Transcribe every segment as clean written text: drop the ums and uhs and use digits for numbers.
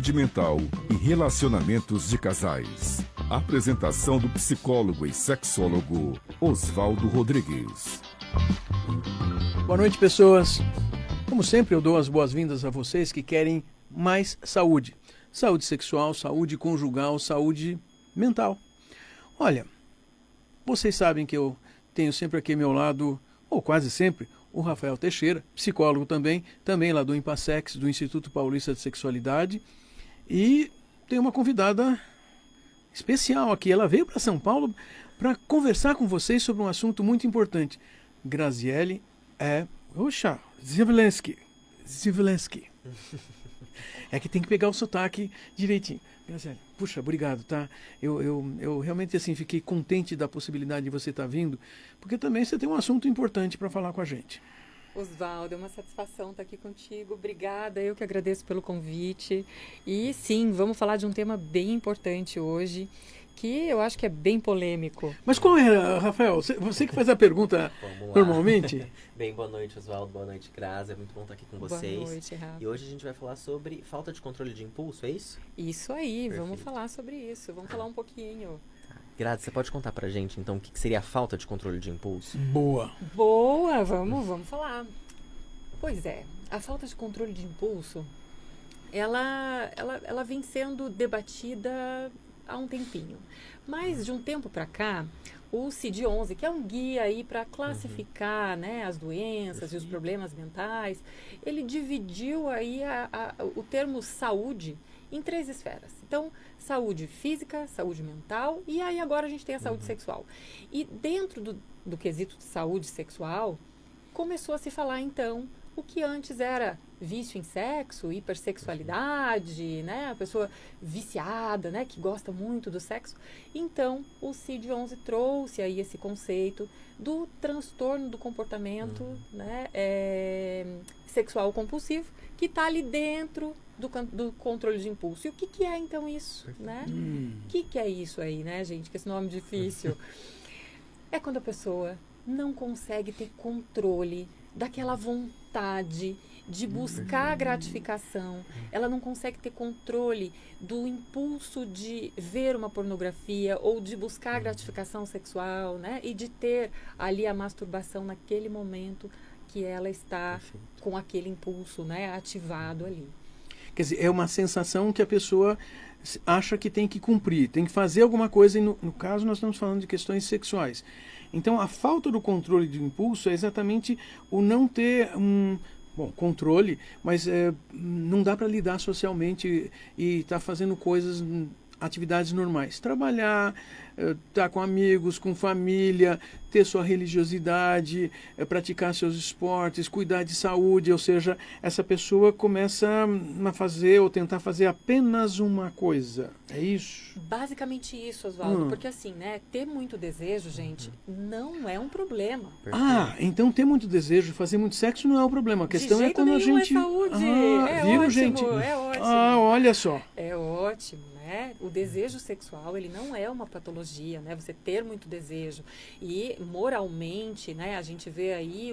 saúde mental e relacionamentos de casais. Apresentação do psicólogo e sexólogo Oswaldo Rodrigues. Boa noite, pessoas. Como sempre, eu dou as boas-vindas a vocês que querem mais saúde. Saúde sexual, saúde conjugal, saúde mental. Olha, vocês sabem que eu tenho sempre aqui ao meu lado, ou quase sempre, o Rafael Teixeira, psicólogo também lá do Impassex, do Instituto Paulista de Sexualidade. E tem uma convidada especial aqui. Ela veio para São Paulo para conversar com vocês sobre um assunto muito importante. Graziele Zivlensky. É que tem que pegar o sotaque direitinho. Graziele, puxa, obrigado, tá? Eu realmente assim fiquei contente da possibilidade de você estar vindo, porque também você tem um assunto importante para falar com a gente. Oswaldo, é uma satisfação estar aqui contigo. Obrigada, eu que agradeço pelo convite. E sim, vamos falar de um tema bem importante hoje, que eu acho que é bem polêmico. Mas qual é, Rafael? Você que faz a pergunta normalmente? Bem, boa noite, Oswaldo. Boa noite, Grazi. É muito bom estar aqui com vocês. Boa noite, Rafa. E hoje a gente vai falar sobre falta de controle de impulso, é isso? Isso aí, Perfeito. Vamos falar sobre isso. Vamos falar um pouquinho. Grazi, você pode contar pra gente, então, o que seria a falta de controle de impulso? Boa, vamos falar. Pois é, a falta de controle de impulso, ela vem sendo debatida há um tempinho. Mas de um tempo para cá, o CID-11, que é um guia aí para classificar, né, as doenças e os problemas mentais, ele dividiu aí o termo saúde em 3 esferas. Então, saúde física, saúde mental e aí agora a gente tem a saúde sexual. E dentro do quesito de saúde sexual, começou a se falar então o que antes era vício em sexo, hipersexualidade, né? A pessoa viciada, né? Que gosta muito do sexo. Então, o CID-11 trouxe aí esse conceito do transtorno do comportamento, né? Sexual compulsivo, que está ali dentro do controle de impulso. E o que é então isso, né? O que é isso aí, né, gente? Que esse nome difícil. É quando a pessoa não consegue ter controle daquela vontade de buscar gratificação, ela não consegue ter controle do impulso de ver uma pornografia ou de buscar gratificação sexual, né? E de ter ali a masturbação naquele momento que ela está com aquele impulso, né, ativado ali. Quer dizer, é uma sensação que a pessoa acha que tem que cumprir, tem que fazer alguma coisa, e no caso nós estamos falando de questões sexuais. Então, a falta do controle de impulso é exatamente o não ter controle, mas não dá para lidar socialmente e estar fazendo coisas, atividades normais. Trabalhar, estar com amigos, com família, ter sua religiosidade, praticar seus esportes, cuidar de saúde, ou seja, essa pessoa começa a fazer ou tentar fazer apenas uma coisa. É isso? Basicamente isso, Oswaldo, porque assim, né, ter muito desejo, gente, não é um problema. Então ter muito desejo, fazer muito sexo não é o problema. A questão é quando a gente... É saúde. Viram, Ótimo, gente? É ótimo. Olha só. É ótimo, né? O desejo sexual, ele não é uma patologia, né? Você ter muito desejo. E moralmente, né, a gente vê aí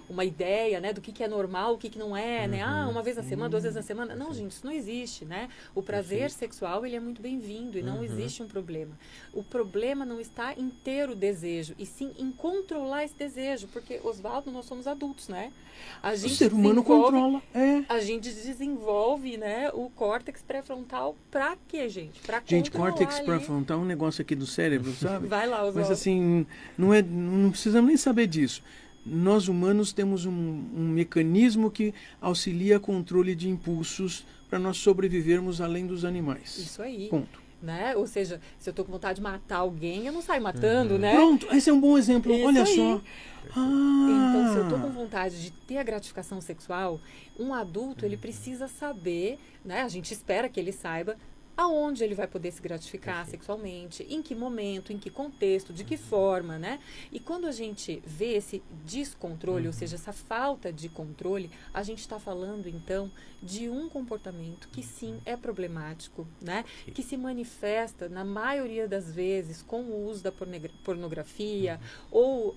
uma ideia, né, do que é normal, o que não é, né? Uma vez na semana, 2 vezes na semana. Não, gente, isso não existe, né? O prazer sexual, ele é muito bem-vindo e não existe um problema. O problema não está em ter o desejo, e sim em controlar esse desejo, porque, Oswaldo, nós somos adultos, né? O ser humano controla. A gente desenvolve, né, o córtex pré-frontal pra quê, gente? Pra Gente, controlar córtex ali. pré-frontal é um negócio aqui do cérebro, sabe? Vai lá, Oswaldo. Mas assim, não precisamos nem saber disso. Nós humanos temos um mecanismo que auxilia controle de impulsos para nós sobrevivermos além dos animais. Isso aí. Ponto. Né? Ou seja, se eu tô com vontade de matar alguém, eu não saio matando, né? Pronto, esse é um bom exemplo. Isso Olha aí. só. Então, se eu tô com vontade de ter a gratificação sexual, um adulto, ele precisa saber, né? A gente espera que ele saiba aonde ele vai poder se gratificar sexualmente, em que momento, em que contexto, de que forma, né? E quando a gente vê esse descontrole, ou seja, essa falta de controle, a gente está falando, então, de um comportamento que, sim, é problemático, né? Que se manifesta, na maioria das vezes, com o uso da pornografia, ou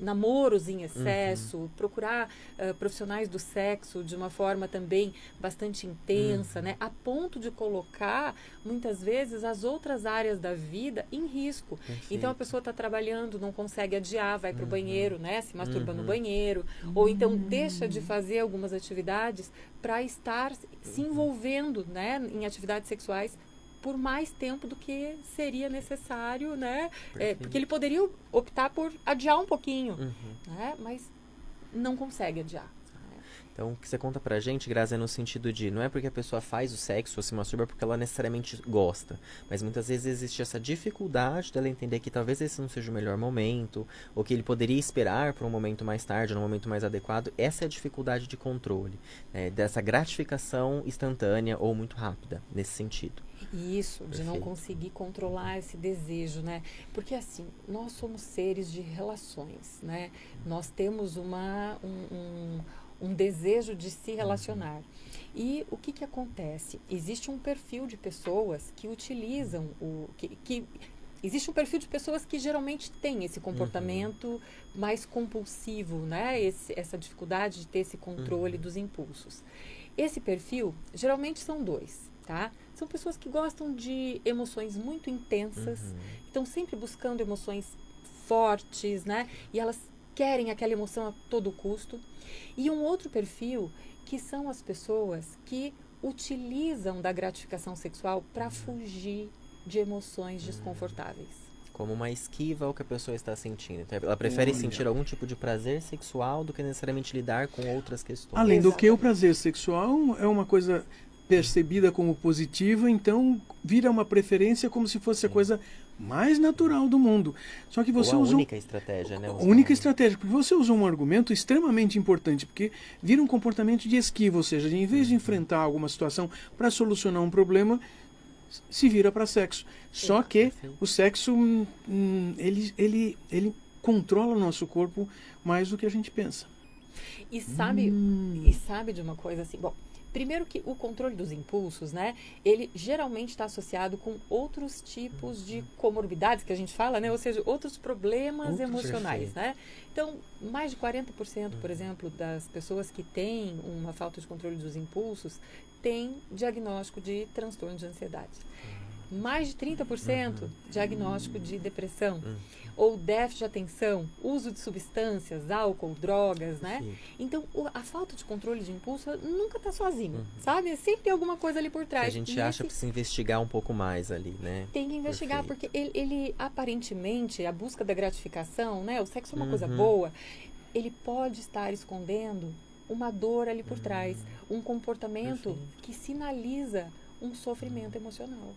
namoros em excesso, procurar profissionais do sexo de uma forma também bastante intensa, né? A ponto de colocar muitas vezes as outras áreas da vida em risco. Então a pessoa está trabalhando, não consegue adiar, vai para o banheiro, né? Se masturba no banheiro, ou então deixa de fazer algumas atividades para estar se envolvendo, né, em atividades sexuais por mais tempo do que seria necessário, né? Porque ele poderia optar por adiar um pouquinho, né? Mas não consegue adiar. Então, o que você conta pra gente, Grazi, é no sentido de, não é porque a pessoa faz o sexo ou se masturba porque ela necessariamente gosta, mas muitas vezes existe essa dificuldade dela entender que talvez esse não seja o melhor momento, ou que ele poderia esperar para um momento mais tarde, num momento mais adequado. Essa é a dificuldade de controle, né, dessa gratificação instantânea ou muito rápida, nesse sentido. Isso, de não conseguir controlar esse desejo, né? Porque assim, nós somos seres de relações, né? Nós temos um desejo de se relacionar. E o que acontece? Existe um perfil de pessoas que utilizam existe um perfil de pessoas que geralmente tem esse comportamento mais compulsivo, né? Essa dificuldade de ter esse controle dos impulsos. Esse perfil, geralmente são dois, tá? São pessoas que gostam de emoções muito intensas, estão sempre buscando emoções fortes, né? E elas querem aquela emoção a todo custo. E um outro perfil, que são as pessoas que utilizam da gratificação sexual para fugir de emoções desconfortáveis. Como uma esquiva ao que a pessoa está sentindo. Então, ela prefere sentir algum tipo de prazer sexual do que necessariamente lidar com outras questões. Além do que o prazer sexual é uma coisa percebida como positiva, então vira uma preferência como se fosse a coisa mais natural do mundo. Só que você usa a única estratégia, né? Única estratégia, porque você usou um argumento extremamente importante, porque vira um comportamento de esquiva, ou seja, em vez de enfrentar alguma situação para solucionar um problema, se vira para sexo. Só que o sexo ele controla o nosso corpo mais do que a gente pensa. E sabe de uma coisa assim, bom, primeiro que o controle dos impulsos, né, ele geralmente está associado com outros tipos de comorbidades que a gente fala, né, ou seja, outros problemas emocionais, né. Então, mais de 40%, por exemplo, das pessoas que têm uma falta de controle dos impulsos têm diagnóstico de transtorno de ansiedade. Mais de 30% diagnóstico de depressão ou déficit de atenção, uso de substâncias, álcool, drogas, né? Então, a falta de controle de impulso nunca está sozinho, sabe? Sempre tem alguma coisa ali por trás. A gente acha que precisa investigar um pouco mais ali, né? Tem que investigar, porque ele aparentemente, a busca da gratificação, né? O sexo é uma coisa boa, ele pode estar escondendo uma dor ali por trás, um comportamento que sinaliza um sofrimento emocional.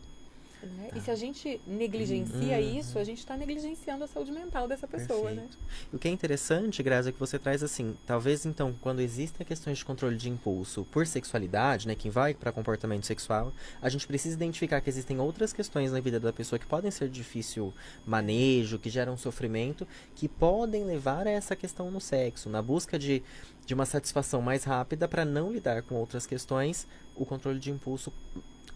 Né? E se a gente negligencia isso, a gente está negligenciando a saúde mental dessa pessoa, né? O que é interessante, Grazi, é que você traz assim, talvez então, quando existem questões de controle de impulso por sexualidade, né, que vai para comportamento sexual, a gente precisa identificar que existem outras questões na vida da pessoa que podem ser de difícil manejo, que geram sofrimento, que podem levar a essa questão no sexo, na busca de uma satisfação mais rápida para não lidar com outras questões, o controle de impulso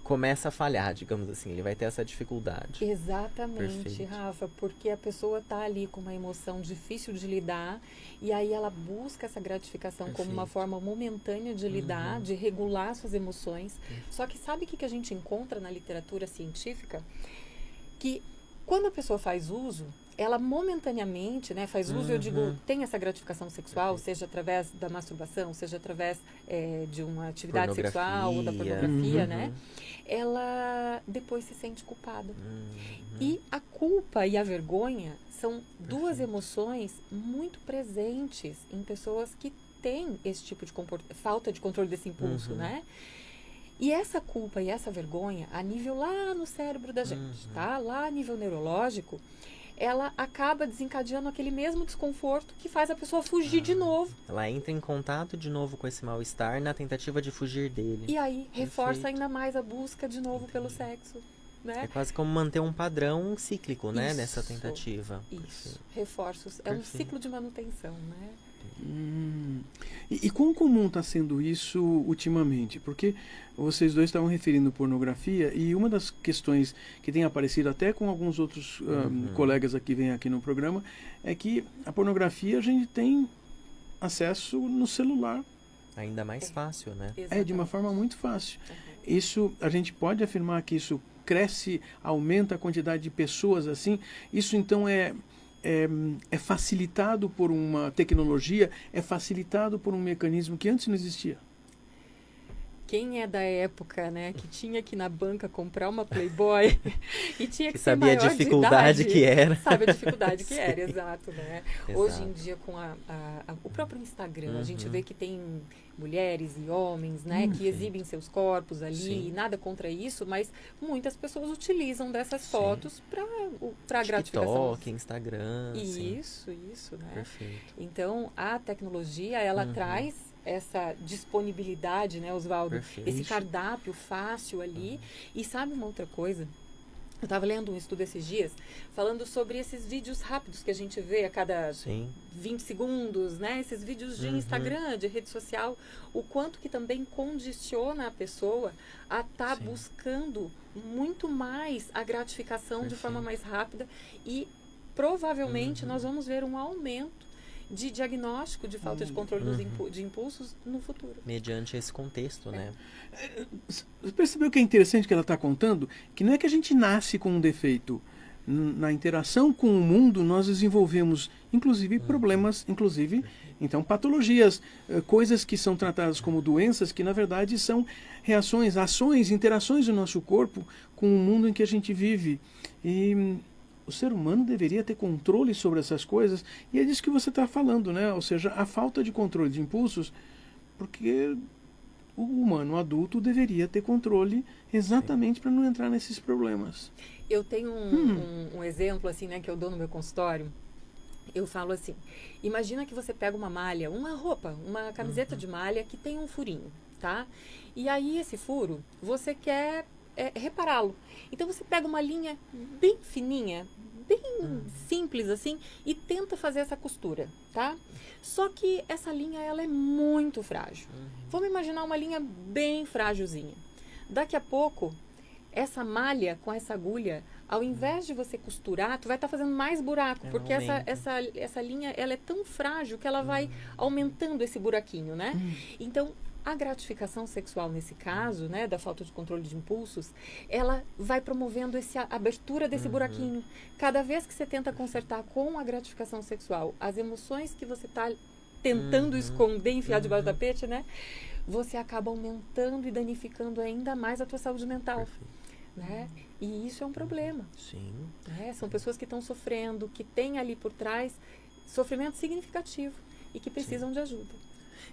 começa a falhar, digamos assim, ele vai ter essa dificuldade. Exatamente, Perfeito. Rafa, porque a pessoa está ali com uma emoção difícil de lidar e aí ela busca essa gratificação como uma forma momentânea de lidar, de regular suas emoções. Só que sabe o que a gente encontra na literatura científica? Que quando a pessoa faz uso, ela momentaneamente, né, faz uso, eu digo, tem essa gratificação sexual, seja através da masturbação, seja através de uma atividade sexual ou da pornografia, né? Ela depois se sente culpada. E a culpa e a vergonha são duas emoções muito presentes em pessoas que têm esse tipo de falta de controle desse impulso, né? E essa culpa e essa vergonha, a nível lá no cérebro da gente, tá? Lá a nível neurológico, ela acaba desencadeando aquele mesmo desconforto que faz a pessoa fugir de novo. Ela entra em contato de novo com esse mal-estar na tentativa de fugir dele. E aí reforça Perfeito. ainda mais a busca de novo pelo sexo, né? É quase como manter um padrão cíclico, né? Isso. Nessa tentativa. Isso, reforços. É um Perfeito. ciclo de manutenção, né? E quão comum está sendo isso ultimamente? Porque vocês dois estavam referindo pornografia e uma das questões que tem aparecido até com alguns outros colegas que vêm aqui no programa é que a pornografia a gente tem acesso no celular. Ainda mais fácil, né? É de uma forma muito fácil. Uhum. Isso, a gente pode afirmar que isso cresce, aumenta a quantidade de pessoas assim. Isso então é facilitado por uma tecnologia, é facilitado por um mecanismo que antes não existia. Quem é da época, né, que tinha que ir na banca comprar uma Playboy e tinha que ser sabia a maior dificuldade de idade, que era. sabe a dificuldade que era, Sim. exato, né? Exato. Hoje em dia com o próprio Instagram, a gente vê que tem mulheres e homens, né, que exibem seus corpos ali, Sim. e nada contra isso, mas muitas pessoas utilizam dessas Sim. fotos para gratificação. TikTok, Instagram. sim. Isso, né? Perfeito. Então, a tecnologia, ela traz essa disponibilidade, né, Oswaldo? Perfeito. Esse cardápio fácil ali. E sabe uma outra coisa? Eu estava lendo um estudo esses dias falando sobre esses vídeos rápidos que a gente vê a cada Sim. 20 segundos, né? Esses vídeos de Instagram, de rede social, o quanto que também condiciona a pessoa a estar Sim. buscando muito mais a gratificação de Perfeito. forma mais rápida e provavelmente nós vamos ver um aumento de diagnóstico de falta de controle de impulsos no futuro. Mediante esse contexto, né? Você percebeu que é interessante que ela está contando? Que não é que a gente nasce com um defeito. Na interação com o mundo, nós desenvolvemos, inclusive, problemas, então, patologias, coisas que são tratadas como doenças, que, na verdade, são reações, ações, interações do nosso corpo com o mundo em que a gente vive. E o ser humano deveria ter controle sobre essas coisas, e é disso que você está falando, né? Ou seja, a falta de controle de impulsos, porque o humano adulto deveria ter controle exatamente para não entrar nesses problemas. Eu tenho um exemplo assim, né, que eu dou no meu consultório. Eu falo assim, imagina que você pega uma malha, uma roupa, uma camiseta de malha que tem um furinho, tá? E aí esse furo, você quer repará-lo. Então você pega uma linha bem fininha, bem simples assim, e tenta fazer essa costura, tá? Só que essa linha, ela é muito frágil. Vamos imaginar uma linha bem frágilzinha. Daqui a pouco, essa malha com essa agulha, ao invés de você costurar, tu vai estar fazendo mais buraco, porque essa linha, ela é tão frágil que ela vai aumentando esse buraquinho, né? Então, a gratificação sexual, nesse caso, né, da falta de controle de impulsos, ela vai promovendo essa abertura desse buraquinho. Cada vez que você tenta consertar com a gratificação sexual as emoções que você está tentando esconder, enfiar debaixo do tapete, né, você acaba aumentando e danificando ainda mais a tua saúde mental. Né? E isso é um problema. Sim. Né? São pessoas que estão sofrendo, que têm ali por trás sofrimento significativo e que precisam de ajuda.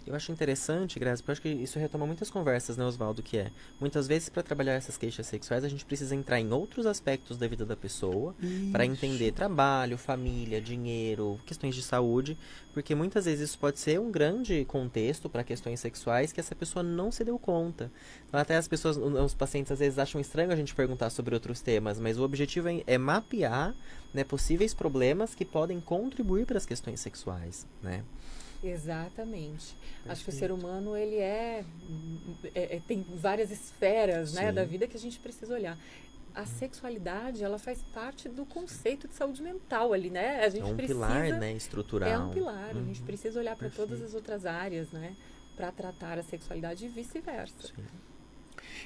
Eu acho interessante, Grazi, porque eu acho que isso retoma muitas conversas, né, Oswaldo, que muitas vezes para trabalhar essas queixas sexuais a gente precisa entrar em outros aspectos da vida da pessoa para entender trabalho, família, dinheiro, questões de saúde, porque muitas vezes isso pode ser um grande contexto para questões sexuais que essa pessoa não se deu conta. Então, até as pessoas, os pacientes às vezes acham estranho a gente perguntar sobre outros temas, mas o objetivo é mapear, né, possíveis problemas que podem contribuir para as questões sexuais, né? Exatamente. Acho que o ser humano, ele tem várias esferas, né, da vida que a gente precisa olhar. A sexualidade, ela faz parte do conceito de saúde mental ali, né? A gente precisa, pilar, né, estrutural. É um pilar. A gente precisa olhar para todas as outras áreas, né, para tratar a sexualidade e vice-versa.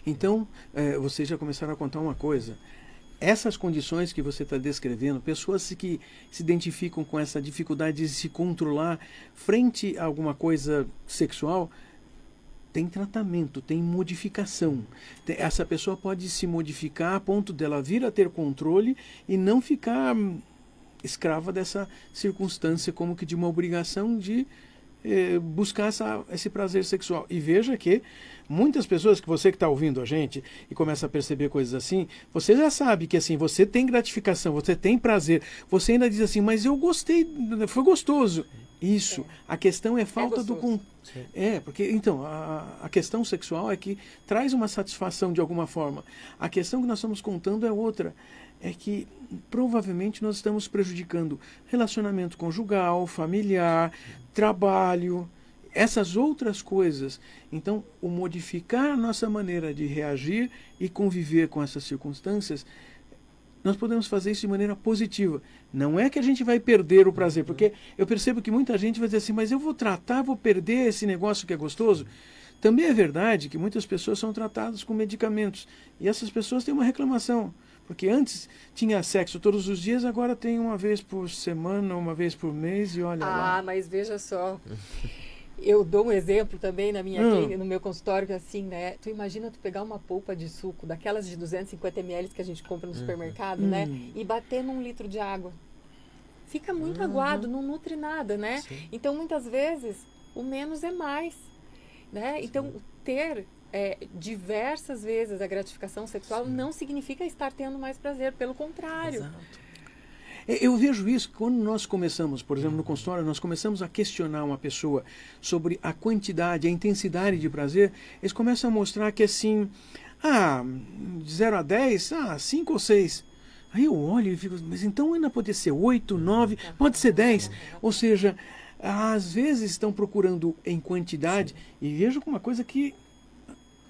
Então, vocês já começaram a contar uma coisa. Essas condições que você está descrevendo, pessoas que se identificam com essa dificuldade de se controlar frente a alguma coisa sexual, tem tratamento, tem modificação. Essa pessoa pode se modificar a ponto dela vir a ter controle e não ficar escrava dessa circunstância, como que de uma obrigação de buscar esse prazer sexual. E veja que muitas pessoas, que você que está ouvindo a gente e começa a perceber coisas assim, você já sabe que assim, você tem gratificação, você tem prazer, você ainda diz assim, mas eu gostei, foi gostoso. Isso, a questão é falta do... porque então, a questão sexual é que traz uma satisfação de alguma forma. A questão que nós estamos contando é outra. É que provavelmente nós estamos prejudicando relacionamento conjugal, familiar, trabalho, essas outras coisas. Então, o modificar a nossa maneira de reagir e conviver com essas circunstâncias, nós podemos fazer isso de maneira positiva. Não é que a gente vai perder o prazer, porque eu percebo que muita gente vai dizer assim, mas eu vou perder esse negócio que é gostoso. Também é verdade que muitas pessoas são tratadas com medicamentos, e essas pessoas têm uma reclamação, porque antes tinha sexo todos os dias, agora tem uma vez por semana, uma vez por mês, e olha lá. Ah, mas veja só... Eu dou um exemplo também na minha clínica, no meu consultório, que assim, né? Tu imagina tu pegar uma polpa de suco, daquelas de 250 ml que a gente compra no supermercado, né? E bater num litro de água. Fica muito aguado, não nutre nada, né? Sim. Então, muitas vezes, o menos é mais, né? Então, ter diversas vezes a gratificação sexual não significa estar tendo mais prazer, pelo contrário. Exato. Eu vejo isso quando nós começamos, por exemplo, no consultório, nós começamos a questionar uma pessoa sobre a quantidade, a intensidade de prazer, eles começam a mostrar que assim, de 0 a 10, 5 ou 6. Aí eu olho e fico, mas então ainda pode ser 8, 9, pode ser 10. Ou seja, às vezes estão procurando em quantidade, e vejo uma coisa que...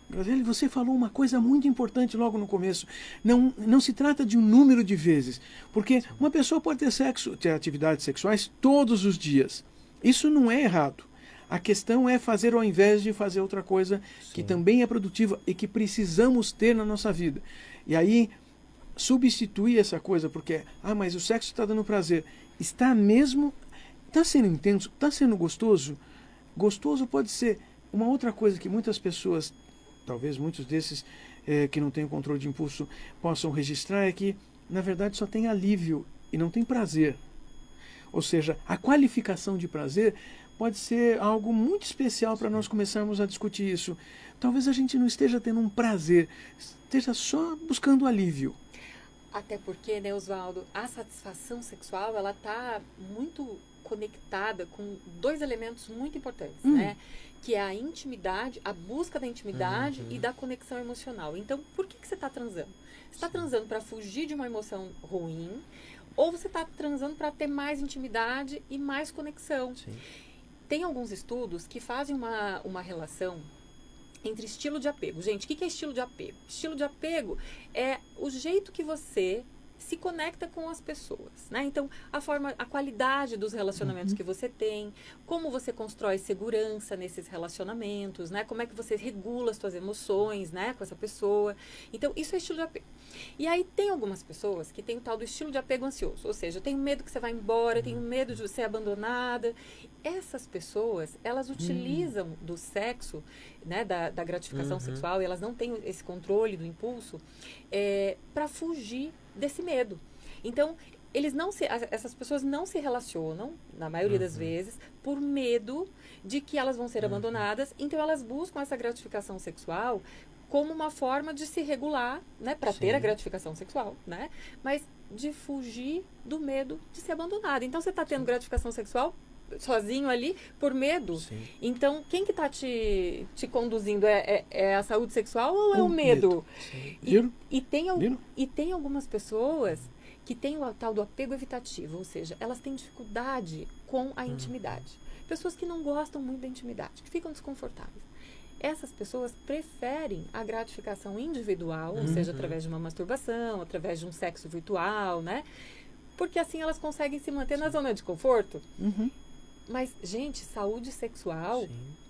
Graziele, você falou uma coisa muito importante logo no começo. Não se trata de um número de vezes. Porque uma pessoa pode ter atividades sexuais todos os dias. Isso não é errado. A questão é fazer ao invés de fazer outra coisa que também é produtiva e que precisamos ter na nossa vida. E aí, substituir essa coisa, porque, mas o sexo está dando prazer. Está sendo intenso? Está sendo gostoso? Gostoso pode ser uma outra coisa que muitas pessoas... Talvez muitos desses que não têm controle de impulso possam registrar, é que, na verdade, só tem alívio e não tem prazer. Ou seja, a qualificação de prazer pode ser algo muito especial para nós começarmos a discutir isso. Talvez a gente não esteja tendo um prazer, esteja só buscando alívio. Até porque, né, Oswaldo, a satisfação sexual, ela está muito conectada com dois elementos muito importantes, né? Que é a intimidade, a busca da intimidade e da conexão emocional. Então, por que você está transando? Você está transando para fugir de uma emoção ruim, ou você está transando para ter mais intimidade e mais conexão? Sim. Tem alguns estudos que fazem uma relação entre estilo de apego. Gente, o que é estilo de apego? Estilo de apego é o jeito que você se conecta com as pessoas, né? Então, a qualidade dos relacionamentos que você tem, como você constrói segurança nesses relacionamentos, né? Como é que você regula as suas emoções, né? Com essa pessoa. Então, isso é estilo de apego. E aí, tem algumas pessoas que têm o tal do estilo de apego ansioso, ou seja, eu tenho medo que você vá embora, tenho medo de ser abandonada. Essas pessoas, elas utilizam do sexo, né? Da gratificação sexual, e elas não têm esse controle do impulso, para fugir desse medo. Então, essas pessoas não se relacionam, na maioria das vezes, por medo de que elas vão ser abandonadas. Então, elas buscam essa gratificação sexual como uma forma de se regular, né, para ter a gratificação sexual, né, mas de fugir do medo de ser abandonada. Então, você está tendo gratificação sexual sozinho ali por medo. Então, quem que está te conduzindo? É a saúde sexual ou é o medo? E tem algumas pessoas que têm o tal do apego evitativo, ou seja, elas têm dificuldade com a intimidade. Pessoas que não gostam muito da intimidade, que ficam desconfortáveis. Essas pessoas preferem a gratificação individual, ou seja, através de uma masturbação, através de um sexo virtual, né? Porque assim elas conseguem se manter na zona de conforto. Mas, gente, saúde sexual,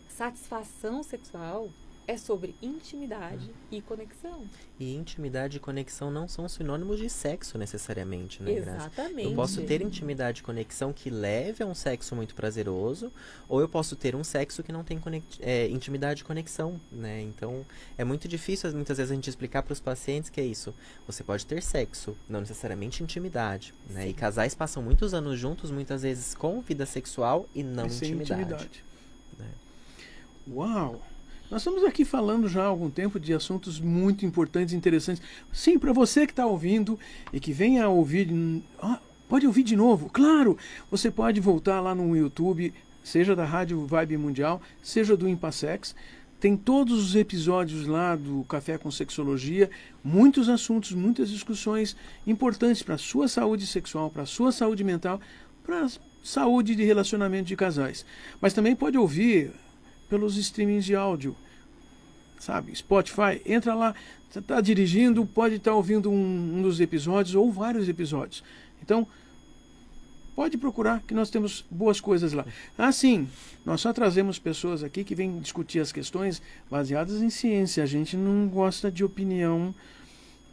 satisfação sexual é sobre intimidade e conexão. E intimidade e conexão não são sinônimos de sexo necessariamente, né, Grazi? Exatamente. Eu posso ter intimidade e conexão que leve a um sexo muito prazeroso, ou eu posso ter um sexo que não tem intimidade e conexão, né? Então, é muito difícil muitas vezes a gente explicar para os pacientes que é isso. Você pode ter sexo, não necessariamente intimidade, né? E casais passam muitos anos juntos, muitas vezes com vida sexual e não intimidade. Uau! Nós estamos aqui falando já há algum tempo de assuntos muito importantes e interessantes. Sim, para você que está ouvindo e que venha a ouvir, pode ouvir de novo. Claro, você pode voltar lá no YouTube, seja da Rádio Vibe Mundial, seja do Impassex. Tem todos os episódios lá do Café com Sexologia, muitos assuntos, muitas discussões importantes para a sua saúde sexual, para a sua saúde mental, para a saúde de relacionamento de casais. Mas também pode ouvir pelos streamings de áudio, sabe? Spotify, entra lá, você está dirigindo, pode estar ouvindo um dos episódios ou vários episódios. Então, pode procurar que nós temos boas coisas lá. Sim, nós só trazemos pessoas aqui que vêm discutir as questões baseadas em ciência. A gente não gosta de opinião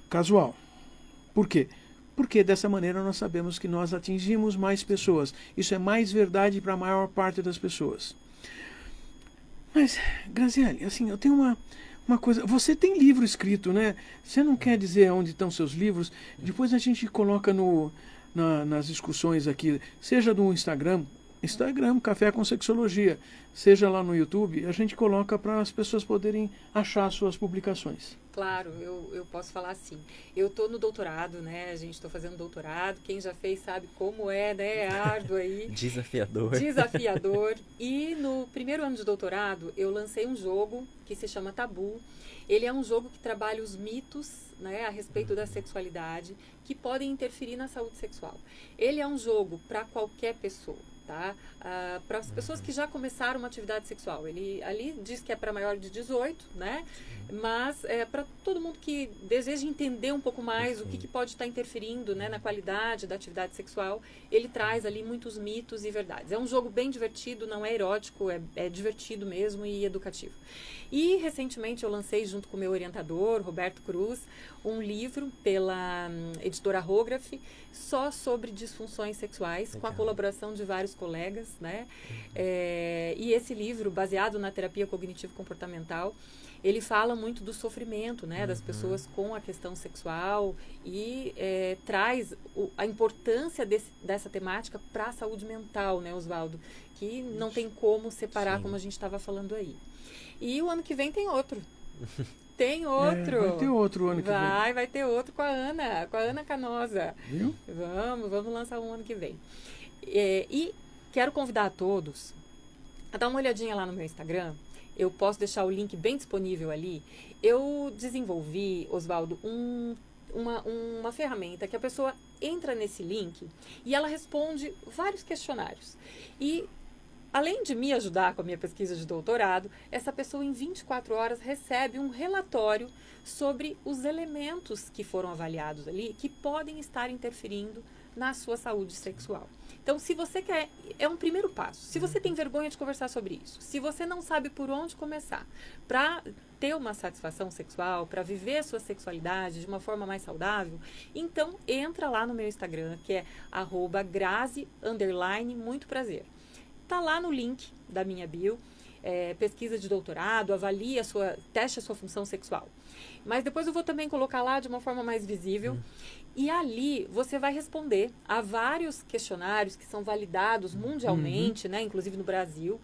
casual. Por quê? Porque dessa maneira nós sabemos que nós atingimos mais pessoas. Isso é mais verdade para a maior parte das pessoas. Mas, Graziele, assim, eu tenho uma coisa. Você tem livro escrito, né? Você não quer dizer onde estão seus livros? Depois a gente coloca nas discussões aqui, seja no Instagram, Café com Sexologia, seja lá no YouTube, a gente coloca para as pessoas poderem achar suas publicações. Claro, eu posso falar assim. Eu estou no doutorado, né? A gente está fazendo doutorado. Quem já fez sabe como é, né? É árduo aí. Desafiador. Desafiador. E no primeiro ano de doutorado, eu lancei um jogo que se chama Tabu. Ele é um jogo que trabalha os mitos, né, a respeito da sexualidade que podem interferir na saúde sexual. Ele é um jogo para qualquer pessoa. Tá? Para as pessoas que já começaram uma atividade sexual. Ele ali diz que é para maior de 18, né? Mas é para todo mundo que deseja entender um pouco mais o que pode estar interferindo, né, na qualidade da atividade sexual. Ele traz ali muitos mitos e verdades. É um jogo bem divertido, não é erótico, é divertido mesmo e educativo. E recentemente eu lancei junto com o meu orientador, Roberto Cruz, um livro pela editora Rograph só sobre disfunções sexuais, com a colaboração de vários colegas, né? E esse livro, baseado na terapia cognitivo-comportamental, ele fala muito do sofrimento, né, das pessoas com a questão sexual e traz a importância dessa temática para a saúde mental, né, Osvaldo? Que não tem como separar, como a gente estava falando aí. E o ano que vem tem outro. Tem outro. Vai ter outro ano que vem. Vai ter outro com a Ana Canosa. Viu? Vamos lançar um ano que vem. E quero convidar a todos a dar uma olhadinha lá no meu Instagram. Eu posso deixar o link bem disponível ali. Eu desenvolvi, Osvaldo, uma ferramenta que a pessoa entra nesse link e ela responde vários questionários. E além de me ajudar com a minha pesquisa de doutorado, essa pessoa em 24 horas recebe um relatório sobre os elementos que foram avaliados ali que podem estar interferindo na sua saúde sexual. Então, se você quer, é um primeiro passo. Se você tem vergonha de conversar sobre isso, se você não sabe por onde começar para ter uma satisfação sexual, para viver a sua sexualidade de uma forma mais saudável, então entra lá no meu Instagram, que é @grazi_muitoprazer. Tá lá no link da minha bio, pesquisa de doutorado, avalie teste a sua função sexual. Mas depois eu vou também colocar lá de uma forma mais visível. E ali você vai responder a vários questionários que são validados mundialmente, né, inclusive no Brasil,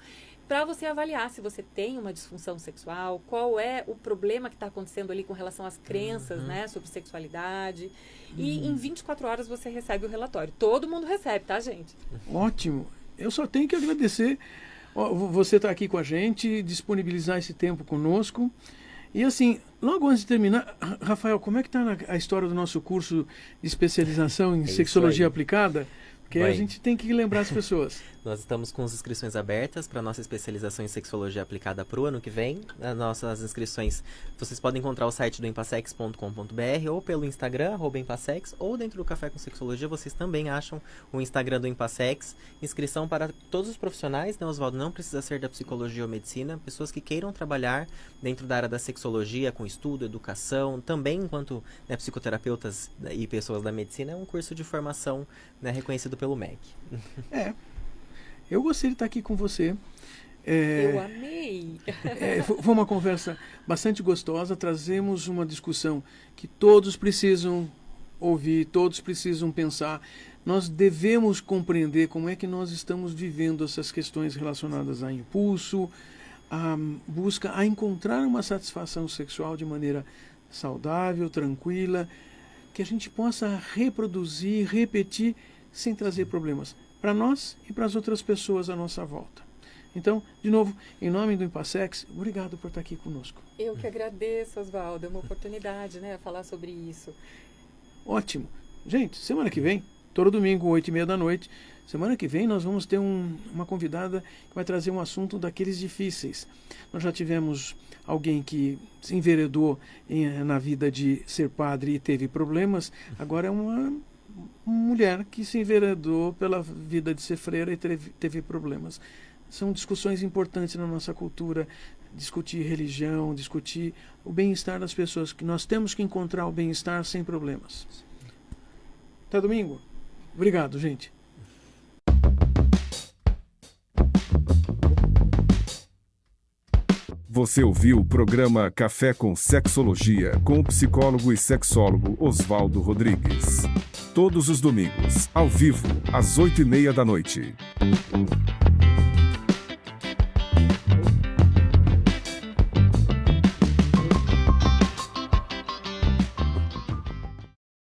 para você avaliar se você tem uma disfunção sexual, qual é o problema que está acontecendo ali com relação às crenças, né, sobre sexualidade. E em 24 horas você recebe o relatório. Todo mundo recebe, tá, gente? Ótimo. Eu só tenho que agradecer você estar aqui com a gente, disponibilizar esse tempo conosco. E assim, logo antes de terminar, Rafael, como é que está a história do nosso curso de especialização em sexologia aplicada? Porque a gente tem que lembrar as pessoas. Nós estamos com as inscrições abertas para a nossa especialização em sexologia aplicada para o ano que vem. As nossas inscrições, vocês podem encontrar o site do empassex.com.br ou pelo Instagram, @empassex, ou dentro do Café com Sexologia, vocês também acham o Instagram do Empassex. Inscrição para todos os profissionais, né, Osvaldo? Não precisa ser da psicologia ou medicina. Pessoas que queiram trabalhar dentro da área da sexologia, com estudo, educação, também enquanto, né, psicoterapeutas e pessoas da medicina, é um curso de formação, né, reconhecido pelo MEC. Eu gostei de estar aqui com você. Eu amei! Foi uma conversa bastante gostosa. Trazemos uma discussão que todos precisam ouvir, todos precisam pensar. Nós devemos compreender como é que nós estamos vivendo essas questões relacionadas a impulso, busca a encontrar uma satisfação sexual de maneira saudável, tranquila, que a gente possa reproduzir, repetir, sem trazer problemas para nós e para as outras pessoas à nossa volta. Então, de novo, em nome do Impassex, obrigado por estar aqui conosco. Eu que agradeço, Osvaldo, é uma oportunidade, né, falar sobre isso. Ótimo. Gente, semana que vem, todo domingo, 8h30 da noite, semana que vem nós vamos ter uma convidada que vai trazer um assunto daqueles difíceis. Nós já tivemos alguém que se enveredou na vida de ser padre e teve problemas, agora é uma mulher que se enveredou pela vida de ser freira e teve problemas. São discussões importantes na nossa cultura, discutir religião, discutir o bem-estar das pessoas, que nós temos que encontrar o bem-estar sem problemas. Até domingo. Obrigado, gente. Você ouviu o programa Café com Sexologia, com o psicólogo e sexólogo Osvaldo Rodrigues. Todos os domingos, ao vivo, às 8h30 da noite.